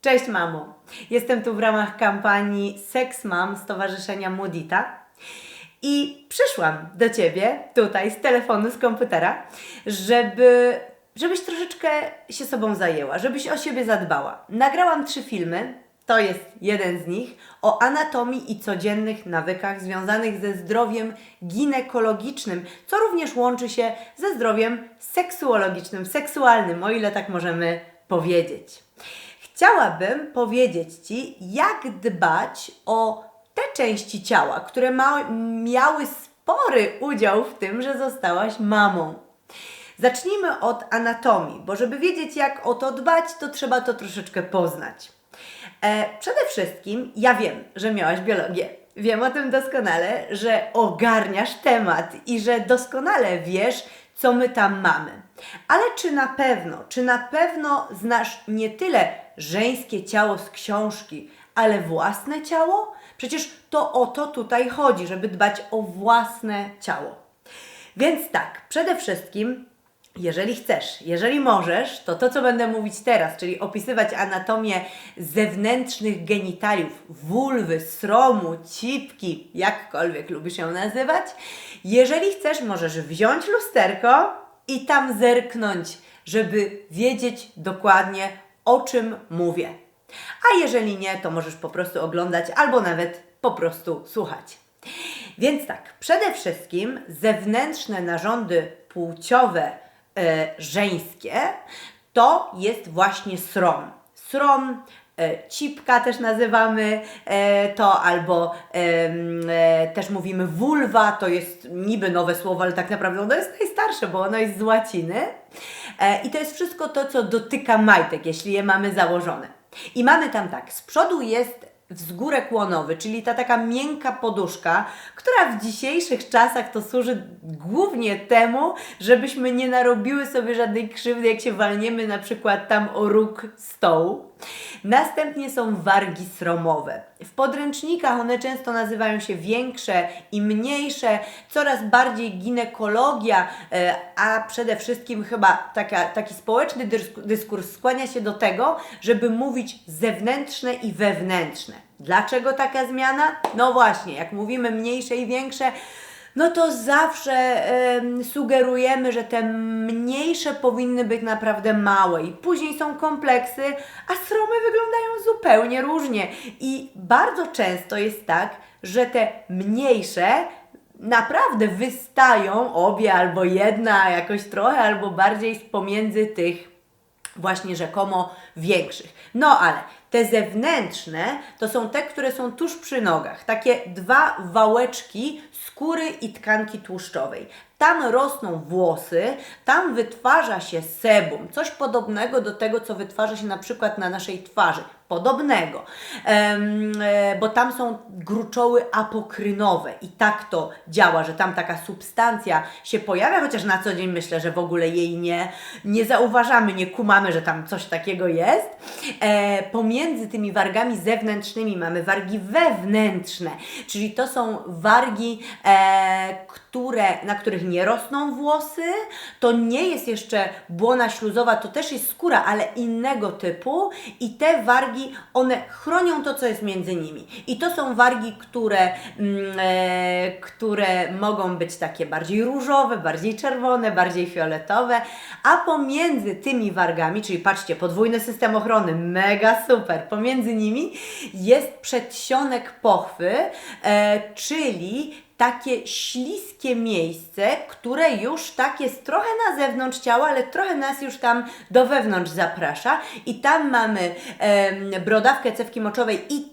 Cześć mamo! Jestem tu w ramach kampanii Sex Mom Stowarzyszenia Młodita i przyszłam do Ciebie tutaj z telefonu, z komputera, żebyś troszeczkę się sobą zajęła, żebyś o siebie zadbała. Nagrałam 3 filmy, to jest jeden z nich, o anatomii i codziennych nawykach związanych ze zdrowiem ginekologicznym, co również łączy się ze zdrowiem seksuologicznym, seksualnym, o ile tak możemy powiedzieć. Chciałabym powiedzieć Ci, jak dbać o te części ciała, które miały spory udział w tym, że zostałaś mamą. Zacznijmy od anatomii, bo żeby wiedzieć, jak o to dbać, to trzeba to troszeczkę poznać. Przede wszystkim ja wiem, że miałaś biologię. Wiem o tym doskonale, że ogarniasz temat i że doskonale wiesz, co my tam mamy. Ale czy na pewno znasz nie tyle żeńskie ciało z książki, ale własne ciało? Przecież to o to tutaj chodzi, żeby dbać o własne ciało. Więc tak, przede wszystkim, jeżeli chcesz, jeżeli możesz, to co będę mówić teraz, czyli opisywać anatomię zewnętrznych genitaliów, wulwy, sromu, cipki, jakkolwiek lubisz ją nazywać, jeżeli chcesz, możesz wziąć lusterko i tam zerknąć, żeby wiedzieć dokładnie, o czym mówię. A jeżeli nie, to możesz po prostu oglądać albo nawet po prostu słuchać. Więc tak, przede wszystkim zewnętrzne narządy płciowe żeńskie to jest właśnie srom. Srom, cipka też nazywamy to, albo też mówimy vulva, to jest niby nowe słowo, ale tak naprawdę ono jest najstarsze, bo ono jest z łaciny. I to jest wszystko to, co dotyka majtek, jeśli je mamy założone. I mamy tam tak, z przodu jest wzgórek łonowy, czyli ta taka miękka poduszka, która w dzisiejszych czasach to służy głównie temu, żebyśmy nie narobiły sobie żadnej krzywdy, jak się walniemy na przykład tam o róg stołu. Następnie są wargi sromowe. W podręcznikach one często nazywają się większe i mniejsze. Coraz bardziej ginekologia, a przede wszystkim chyba taki społeczny dyskurs skłania się do tego, żeby mówić zewnętrzne i wewnętrzne. Dlaczego taka zmiana? No właśnie, jak mówimy mniejsze i większe, no to zawsze sugerujemy, że te mniejsze powinny być naprawdę małe i później są kompleksy, a sromy wyglądają zupełnie różnie. I bardzo często jest tak, że te mniejsze naprawdę wystają, obie albo jedna jakoś trochę, albo bardziej z pomiędzy tych właśnie rzekomo większych. No ale te zewnętrzne to są te, które są tuż przy nogach. Takie 2 wałeczki skóry i tkanki tłuszczowej. Tam rosną włosy, tam wytwarza się sebum, coś podobnego do tego, co wytwarza się na przykład na naszej twarzy. Podobnego, bo tam są gruczoły apokrynowe i tak to działa, że tam taka substancja się pojawia, chociaż na co dzień myślę, że w ogóle jej nie zauważamy, nie kumamy, że tam coś takiego jest. Pomiędzy tymi wargami zewnętrznymi mamy wargi wewnętrzne, czyli to są wargi, na których nie rosną włosy, to nie jest jeszcze błona śluzowa, to też jest skóra, ale innego typu i te wargi, one chronią to, co jest między nimi. I to są wargi, które mogą być takie bardziej różowe, bardziej czerwone, bardziej fioletowe, a pomiędzy tymi wargami, czyli patrzcie, podwójny system ochrony, mega super, pomiędzy nimi jest przedsionek pochwy, czyli takie śliskie miejsce, które już tak jest trochę na zewnątrz ciała, ale trochę nas już tam do wewnątrz zaprasza i tam mamy brodawkę cewki moczowej i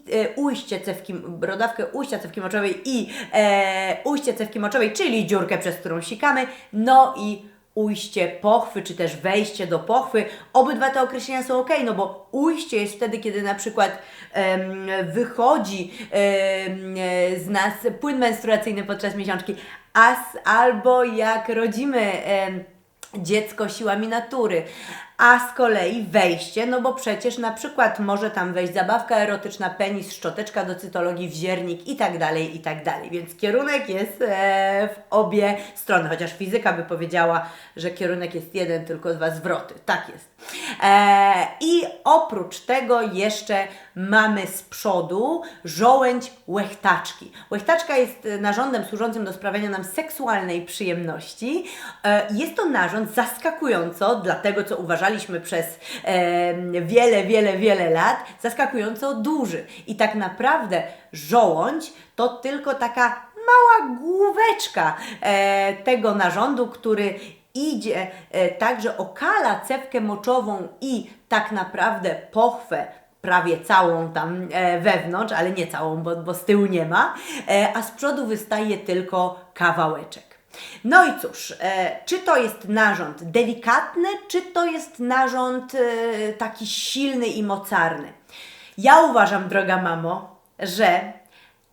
brodawkę ujścia cewki moczowej i ujście cewki moczowej, czyli dziurkę, przez którą sikamy, no i ujście pochwy, czy też wejście do pochwy. Obydwa te określenia są ok, no bo ujście jest wtedy, kiedy na przykład wychodzi z nas płyn menstruacyjny podczas miesiączki, albo jak rodzimy dziecko siłami natury, a z kolei wejście, no bo przecież na przykład może tam wejść zabawka erotyczna, penis, szczoteczka do cytologii, wziernik i tak dalej, i tak dalej. Więc kierunek jest w obie strony, chociaż fizyka by powiedziała, że kierunek jest jeden, tylko dwa zwroty. Tak jest. I oprócz tego jeszcze mamy z przodu żołędź łechtaczki. Łechtaczka jest narządem służącym do sprawiania nam seksualnej przyjemności. Jest to narząd zaskakująco, dla tego co uważaliśmy przez wiele lat, zaskakująco duży. I tak naprawdę żołądź to tylko taka mała główeczka tego narządu, który idzie, także okala cewkę moczową i tak naprawdę pochwę, prawie całą tam wewnątrz, ale nie całą, bo z tyłu nie ma, a z przodu wystaje tylko kawałeczek. No i cóż, czy to jest narząd delikatny, czy to jest narząd taki silny i mocarny? Ja uważam, droga mamo, że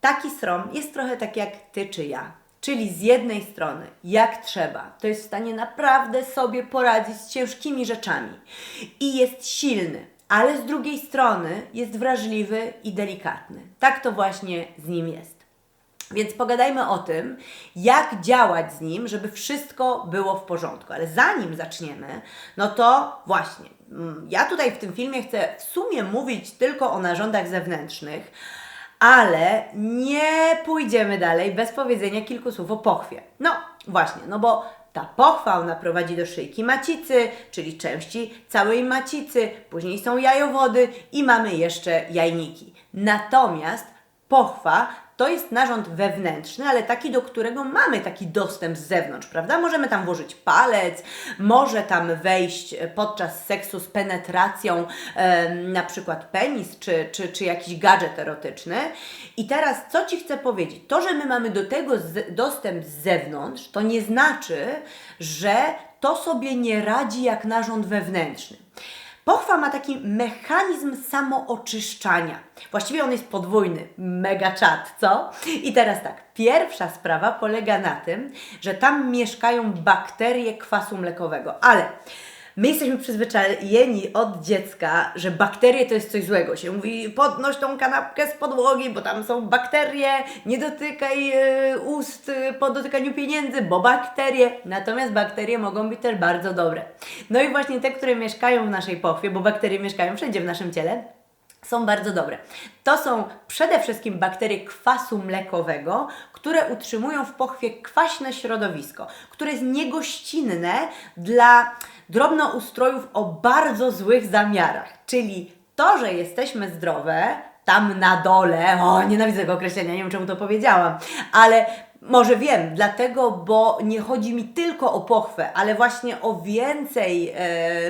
taki srom jest trochę tak jak ty czy ja. Czyli z jednej strony, jak trzeba, to jest w stanie naprawdę sobie poradzić z ciężkimi rzeczami i jest silny, ale z drugiej strony jest wrażliwy i delikatny. Tak to właśnie z nim jest. Więc pogadajmy o tym, jak działać z nim, żeby wszystko było w porządku. Ale zanim zaczniemy, no to właśnie, ja tutaj w tym filmie chcę w sumie mówić tylko o narządach zewnętrznych, ale nie pójdziemy dalej bez powiedzenia kilku słów o pochwie. No właśnie, no bo ta pochwa, ona prowadzi do szyjki macicy, czyli części całej macicy, później są jajowody i mamy jeszcze jajniki. Natomiast pochwa to jest narząd wewnętrzny, ale taki, do którego mamy taki dostęp z zewnątrz, prawda? Możemy tam włożyć palec, może tam wejść podczas seksu z penetracją na przykład penis, czy jakiś gadżet erotyczny. I teraz, co Ci chcę powiedzieć? To, że my mamy do tego dostęp z zewnątrz, to nie znaczy, że to sobie nie radzi jak narząd wewnętrzny. Pochwa ma taki mechanizm samooczyszczania. Właściwie on jest podwójny, mega czad, co? I teraz tak, pierwsza sprawa polega na tym, że tam mieszkają bakterie kwasu mlekowego, ale my jesteśmy przyzwyczajeni od dziecka, że bakterie to jest coś złego. Się mówi, podnoś tą kanapkę z podłogi, bo tam są bakterie, nie dotykaj ust po dotykaniu pieniędzy, bo bakterie. Natomiast bakterie mogą być też bardzo dobre. No i właśnie te, które mieszkają w naszej pochwie, bo bakterie mieszkają wszędzie w naszym ciele, są bardzo dobre. To są przede wszystkim bakterie kwasu mlekowego, które utrzymują w pochwie kwaśne środowisko, które jest niegościnne dla drobnoustrojów o bardzo złych zamiarach. Czyli to, że jesteśmy zdrowe, tam na dole, nienawidzę tego określenia, nie wiem czemu to powiedziałam, ale może wiem, dlatego, bo nie chodzi mi tylko o pochwę, ale właśnie o więcej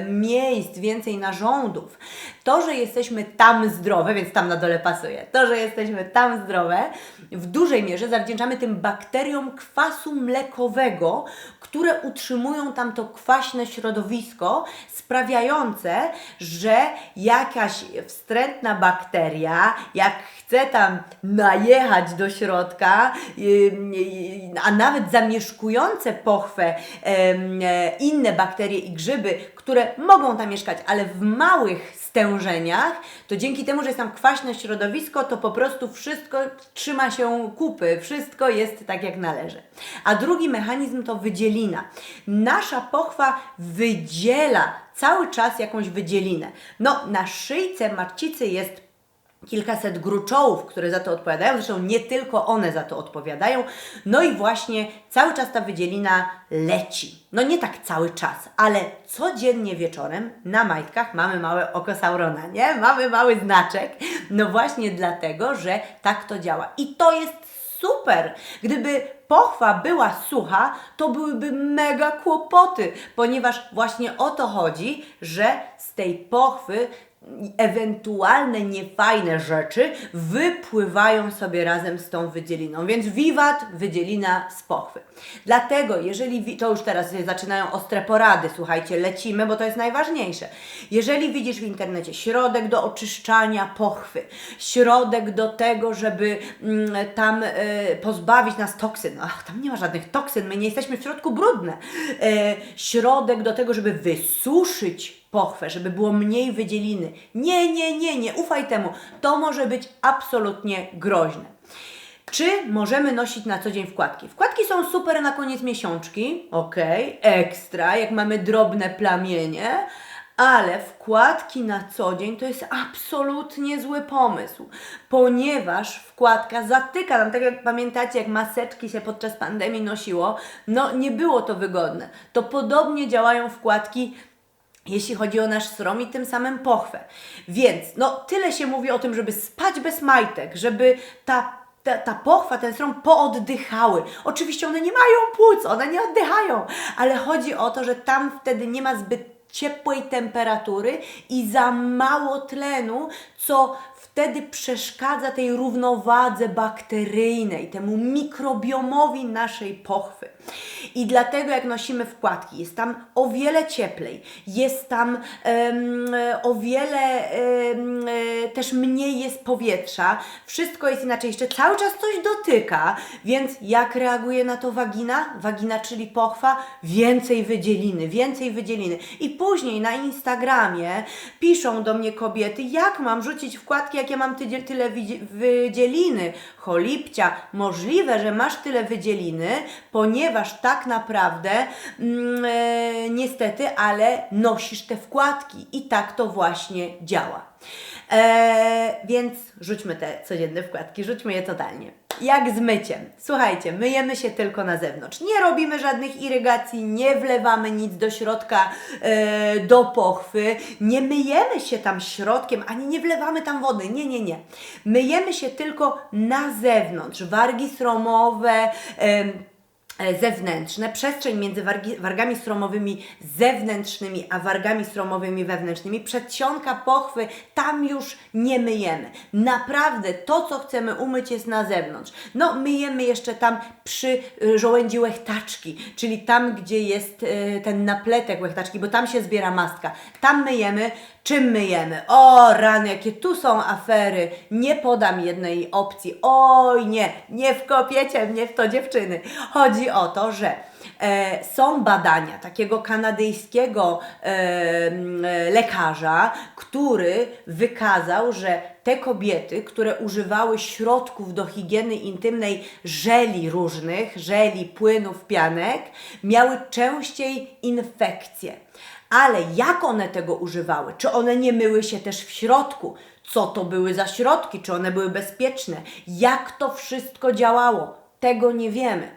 miejsc, więcej narządów. To, że jesteśmy tam zdrowe, więc tam na dole pasuje, to, że jesteśmy tam zdrowe, w dużej mierze zawdzięczamy tym bakteriom kwasu mlekowego, które utrzymują tam to kwaśne środowisko, sprawiające, że jakaś wstrętna bakteria, jak chce tam najechać do środka, a nawet zamieszkujące pochwę inne bakterie i grzyby, które mogą tam mieszkać, ale w małych stężeniach, to dzięki temu, że jest tam kwaśne środowisko, to po prostu wszystko trzyma się kupy, wszystko jest tak jak należy. A drugi mechanizm to wydzielina. Nasza pochwa wydziela cały czas jakąś wydzielinę. No, na szyjce macicy jest kilkaset gruczołów, które za to odpowiadają, zresztą nie tylko one za to odpowiadają, no i właśnie cały czas ta wydzielina leci. No nie tak cały czas, ale codziennie wieczorem na majtkach mamy małe oko Saurona, nie? Mamy mały znaczek, no właśnie dlatego, że tak to działa. I to jest super! Gdyby pochwa była sucha, to byłyby mega kłopoty, ponieważ właśnie o to chodzi, że z tej pochwy ewentualne niefajne rzeczy wypływają sobie razem z tą wydzieliną. Więc wiwat wydzielina z pochwy. Dlatego, jeżeli, to już teraz zaczynają ostre porady, słuchajcie, lecimy, bo to jest najważniejsze. Jeżeli widzisz w internecie środek do oczyszczania pochwy, środek do tego, żeby tam pozbawić nas toksyn, tam nie ma żadnych toksyn, my nie jesteśmy w środku brudne, środek do tego, żeby wysuszyć pochwę, żeby było mniej wydzieliny. Nie ufaj temu. To może być absolutnie groźne. Czy możemy nosić na co dzień wkładki? Wkładki są super na koniec miesiączki, ekstra, jak mamy drobne plamienie, ale wkładki na co dzień to jest absolutnie zły pomysł, ponieważ wkładka zatyka nam, tak jak pamiętacie, jak maseczki się podczas pandemii nosiło, no nie było to wygodne. To podobnie działają wkładki, jeśli chodzi o nasz srom i tym samym pochwę. Więc no tyle się mówi o tym, żeby spać bez majtek, żeby ta pochwa, ten srom pooddychały. Oczywiście one nie mają płuc, one nie oddychają, ale chodzi o to, że tam wtedy nie ma zbyt ciepłej temperatury i za mało tlenu, co wtedy przeszkadza tej równowadze bakteryjnej, temu mikrobiomowi naszej pochwy. I dlatego jak nosimy wkładki, jest tam o wiele cieplej, jest tam o wiele też mniej jest powietrza, wszystko jest inaczej, jeszcze cały czas coś dotyka, więc jak reaguje na to wagina? Wagina, czyli pochwa, więcej wydzieliny. I później na Instagramie piszą do mnie kobiety, jak mam rzucić wkładki, jak ja mam tyle wydzieliny. Cholipcia, możliwe, że masz tyle wydzieliny, ponieważ tak naprawdę niestety, ale nosisz te wkładki i tak to właśnie działa. Więc rzućmy te codzienne wkładki, rzućmy je totalnie. Jak z myciem. Słuchajcie, myjemy się tylko na zewnątrz. Nie robimy żadnych irygacji, nie wlewamy nic do środka, do pochwy, nie myjemy się tam środkiem, ani nie wlewamy tam wody. Nie. Myjemy się tylko na zewnątrz. Wargi sromowe, zewnętrzne, przestrzeń między wargami sromowymi zewnętrznymi a wargami sromowymi wewnętrznymi, przedsionka pochwy, tam już nie myjemy. Naprawdę to, co chcemy umyć, jest na zewnątrz. No, myjemy jeszcze tam przy żołędzi łechtaczki, czyli tam, gdzie jest ten napletek łechtaczki, bo tam się zbiera mastka. Tam myjemy. Czym myjemy? O rany, jakie tu są afery. Nie podam jednej opcji. Oj nie wkopiecie mnie w to, dziewczyny. Chodzi o to, że są badania takiego kanadyjskiego lekarza, który wykazał, że te kobiety, które używały środków do higieny intymnej, żeli, płynów, pianek, miały częściej infekcje. Ale jak one tego używały? Czy one nie myły się też w środku? Co to były za środki? Czy one były bezpieczne? Jak to wszystko działało? Tego nie wiemy.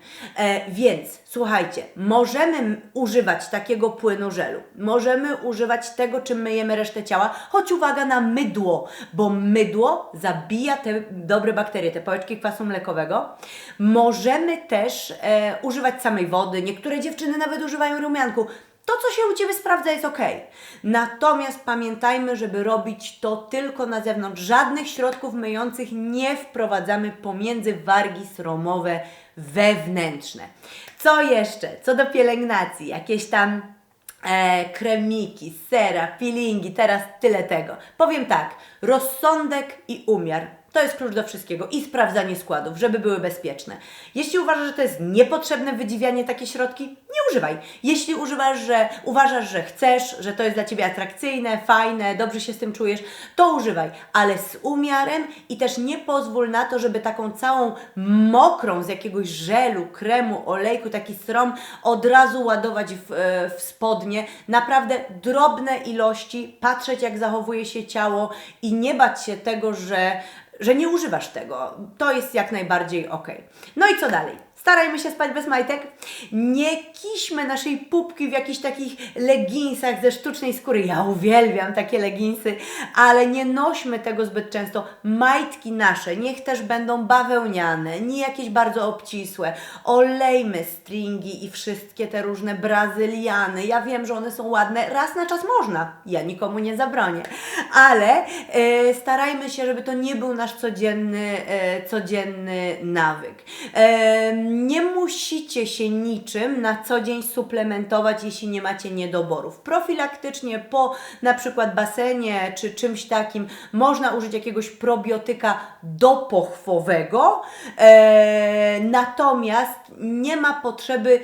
Więc słuchajcie, możemy używać takiego płynu żelu. Możemy używać tego, czym myjemy resztę ciała, choć uwaga na mydło, bo mydło zabija te dobre bakterie, te pałeczki kwasu mlekowego. Możemy też używać samej wody. Niektóre dziewczyny nawet używają rumianku. To, co się u Ciebie sprawdza, jest ok. Natomiast pamiętajmy, żeby robić to tylko na zewnątrz. Żadnych środków myjących nie wprowadzamy pomiędzy wargi sromowe wewnętrzne. Co jeszcze? Co do pielęgnacji, jakieś tam kremiki, sera, peelingi, teraz tyle tego. Powiem tak, rozsądek i umiar. To jest klucz do wszystkiego i sprawdzanie składów, żeby były bezpieczne. Jeśli uważasz, że to jest niepotrzebne wydziwianie takie środki, nie używaj. Jeśli uważasz, że chcesz, że to jest dla Ciebie atrakcyjne, fajne, dobrze się z tym czujesz, to używaj, ale z umiarem i też nie pozwól na to, żeby taką całą mokrą z jakiegoś żelu, kremu, olejku, taki srom od razu ładować w spodnie. Naprawdę drobne ilości, patrzeć jak zachowuje się ciało i nie bać się tego, że nie używasz tego. To jest jak najbardziej ok. No i co dalej? Starajmy się spać bez majtek. Nie kiśmy naszej pupki w jakichś takich leginsach ze sztucznej skóry. Ja uwielbiam takie leginsy, ale nie nośmy tego zbyt często. Majtki nasze niech też będą bawełniane, nie jakieś bardzo obcisłe. Olejmy stringi i wszystkie te różne brazyliany. Ja wiem, że one są ładne. Raz na czas można. Ja nikomu nie zabronię. Ale starajmy się, żeby to nie był nasz codzienny nawyk. Nie musicie się niczym na co dzień suplementować, jeśli nie macie niedoborów. Profilaktycznie po na przykład basenie czy czymś takim można użyć jakiegoś probiotyka dopochwowego, natomiast nie ma potrzeby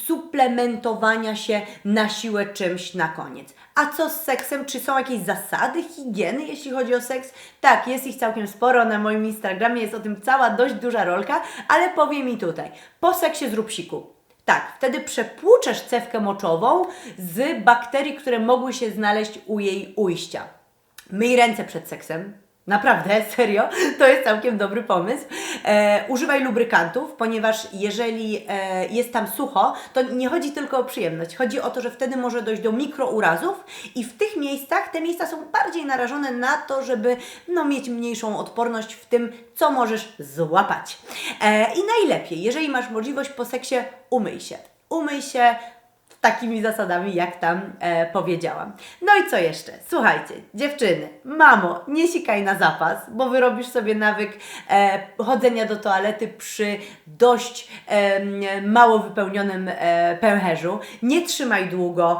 suplementowania się na siłę czymś na koniec. A co z seksem? Czy są jakieś zasady higieny, jeśli chodzi o seks? Tak, jest ich całkiem sporo. Na moim Instagramie jest o tym cała dość duża rolka, ale powiem mi tutaj. Po seksie zrób siku. Tak, wtedy przepłuczesz cewkę moczową z bakterii, które mogły się znaleźć u jej ujścia. Myj ręce przed seksem. Naprawdę, serio, to jest całkiem dobry pomysł. Używaj lubrykantów, ponieważ jeżeli jest tam sucho, to nie chodzi tylko o przyjemność. Chodzi o to, że wtedy może dojść do mikrourazów i w tych miejscach, te miejsca są bardziej narażone na to, żeby mieć mniejszą odporność w tym, co możesz złapać. I najlepiej, jeżeli masz możliwość po seksie, umyj się. Umyj się takimi zasadami, jak tam powiedziałam. No i co jeszcze? Słuchajcie, dziewczyny, mamo, nie sikaj na zapas, bo wyrobisz sobie nawyk chodzenia do toalety przy dość mało wypełnionym pęcherzu. Nie trzymaj długo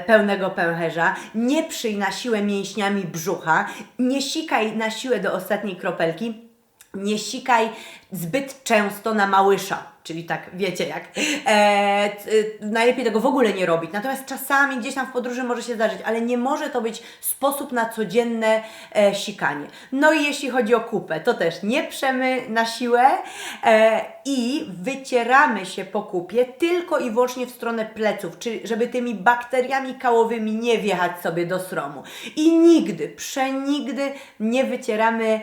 pełnego pęcherza, nie przyj na siłę mięśniami brzucha, nie sikaj na siłę do ostatniej kropelki, nie sikaj zbyt często na małysza. Czyli tak, wiecie jak. Najlepiej tego w ogóle nie robić. Natomiast czasami gdzieś tam w podróży może się zdarzyć, ale nie może to być sposób na codzienne sikanie. No i jeśli chodzi o kupę, to też nie przemy na siłę i wycieramy się po kupie tylko i wyłącznie w stronę pleców, czyli żeby tymi bakteriami kałowymi nie wjechać sobie do sromu. I nigdy, przenigdy nie wycieramy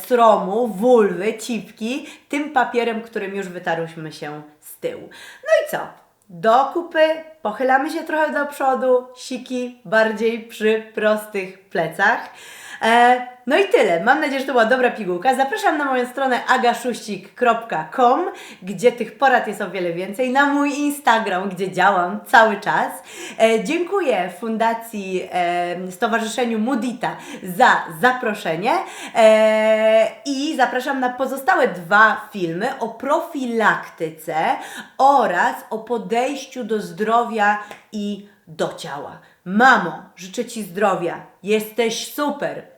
sromu, wulwy, cipki tym papierem, którym już wytarłyśmy się z tyłu. No i co? Do kupy, pochylamy się trochę do przodu, siki bardziej przy prostych plecach. No i tyle. Mam nadzieję, że to była dobra pigułka. Zapraszam na moją stronę agaszuścik.com, gdzie tych porad jest o wiele więcej. Na mój Instagram, gdzie działam cały czas. Dziękuję Fundacji Stowarzyszeniu Mudita za zaproszenie i zapraszam na pozostałe 2 filmy o profilaktyce oraz o podejściu do zdrowia i do ciała. Mamo, życzę Ci zdrowia. Jesteś super.